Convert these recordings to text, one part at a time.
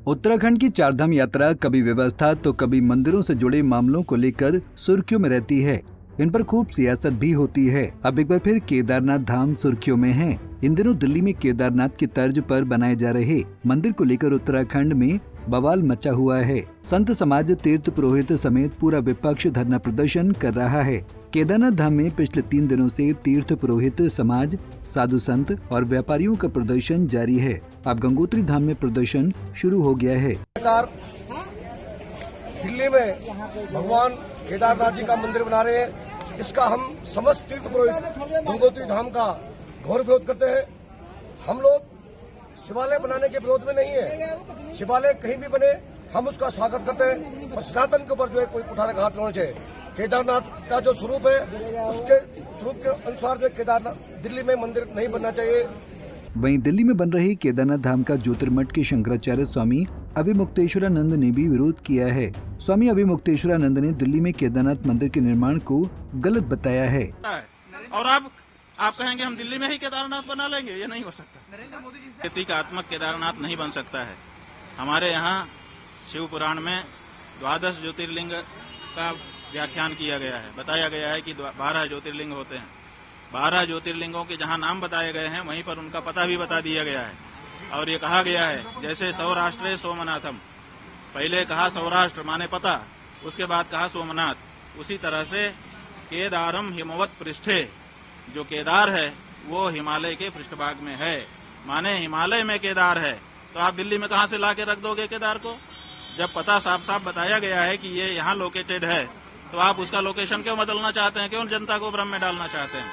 उत्तराखंड की चारधाम यात्रा कभी व्यवस्था तो कभी मंदिरों से जुड़े मामलों को लेकर सुर्खियों में रहती है। इन पर खूब सियासत भी होती है। अब एक बार फिर केदारनाथ धाम सुर्खियों में है। इन दिनों दिल्ली में केदारनाथ की तर्ज पर बनाए जा रहे मंदिर को लेकर उत्तराखंड में बवाल मचा हुआ है। संत समाज, तीर्थ पुरोहित समेत पूरा विपक्ष धरना प्रदर्शन कर रहा है। केदारनाथ धाम में पिछले 3 दिनों से तीर्थ पुरोहित समाज, साधु संत और व्यापारियों का प्रदर्शन जारी है। अब गंगोत्री धाम में प्रदर्शन शुरू हो गया है। दिल्ली में भगवान केदारनाथ जी का मंदिर बना रहे हैं, इसका हम समस्त तीर्थ पुरोहित गंगोत्री धाम का घोर विरोध करते हैं। हम लोग शिवालय बनाने के विरोध में नहीं है। शिवालय कहीं भी बने हम उसका स्वागत करते हैं, पर सनातन के ऊपर जो है कोई कुठाराघात नहीं होना चाहिए। केदारनाथ का जो स्वरूप है उसके स्वरूप के अनुसार जो केदारनाथ दिल्ली में मंदिर नहीं बनना चाहिए। वहीं दिल्ली में बन रही केदारनाथ धाम का ज्योतिर्मठ के शंकराचार्य स्वामी अभिमुक्तेश्वरानंद ने भी विरोध किया है। स्वामी अभिमुक्तेश्वरानंद ने दिल्ली में केदारनाथ मंदिर के निर्माण को गलत बताया है। और आप कहेंगे हम दिल्ली में ही केदारनाथ बना लेंगे, ये नहीं हो सकता। प्रतीकात्मक केदारनाथ नहीं बन सकता है। हमारे यहाँ शिव पुराण में 12 ज्योतिर्लिंग का व्याख्यान किया गया है। बताया गया है कि 12 ज्योतिर्लिंग होते हैं। 12 ज्योतिर्लिंगों के जहाँ नाम बताए गए हैं वहीं पर उनका पता भी बता दिया गया है। और ये कहा गया है जैसे सौराष्ट्र सोमनाथम, पहले कहा सौराष्ट्र माने पता, उसके बाद कहा सोमनाथ। उसी तरह से केदारम हिमवत पृष्ठे, जो केदार है वो हिमालय के पृष्ठभाग में है, माने हिमालय में केदार है। तो आप दिल्ली में कहाँ से ला के रख दोगे केदार को? जब पता साफ साफ बताया गया है कि ये यहाँ लोकेटेड है, तो आप उसका लोकेशन क्यों बदलना चाहते हैं? क्यों जनता को भ्रम में डालना चाहते हैं?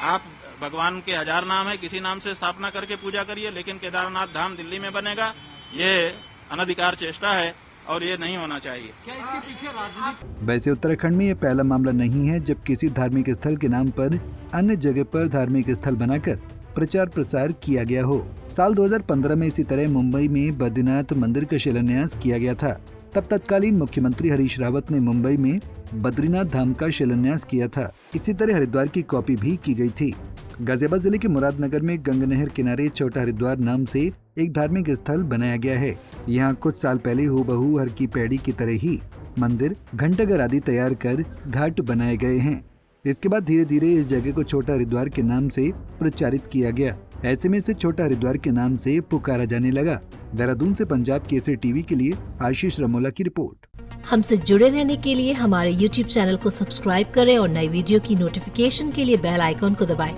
आप भगवान के 1000 नाम है, किसी नाम से स्थापना करके पूजा करिए, लेकिन केदारनाथ धाम दिल्ली में बनेगा, ये अनधिकार चेष्टा है और ये नहीं होना चाहिए। क्या इसके पीछे राजनीति? वैसे उत्तराखंड में ये पहला मामला नहीं है जब किसी धार्मिक स्थल के नाम पर अन्य जगह पर धार्मिक स्थल बनाकर प्रचार प्रसार किया गया हो। साल 2015 में इसी तरह मुंबई में बद्रीनाथ मंदिर का शिलान्यास किया गया था। तब तत्कालीन मुख्यमंत्री हरीश रावत ने मुंबई में बद्रीनाथ धाम का शिलान्यास किया था। इसी तरह हरिद्वार की कॉपी भी की गई थी। गाजियाबाद जिले के मुरादनगर में गंग नहर किनारे छोटा हरिद्वार नाम से एक धार्मिक स्थल बनाया गया है। यहाँ कुछ साल पहले हूबहू हर की पैड़ी की तरह ही मंदिर, घंटाघर आदि तैयार कर घाट बनाए गए हैं। इसके बाद धीरे धीरे इस जगह को छोटा हरिद्वार के नाम से प्रचारित किया गया। ऐसे में इसे छोटा हरिद्वार के नाम से पुकारा जाने लगा। देहरादून से पंजाब केसरी टीवी के लिए आशीष रमोला की रिपोर्ट। हमसे जुड़े रहने के लिए हमारे YouTube चैनल को सब्सक्राइब करें और नई वीडियो की नोटिफिकेशन के लिए बेल आइकॉन को दबाएं।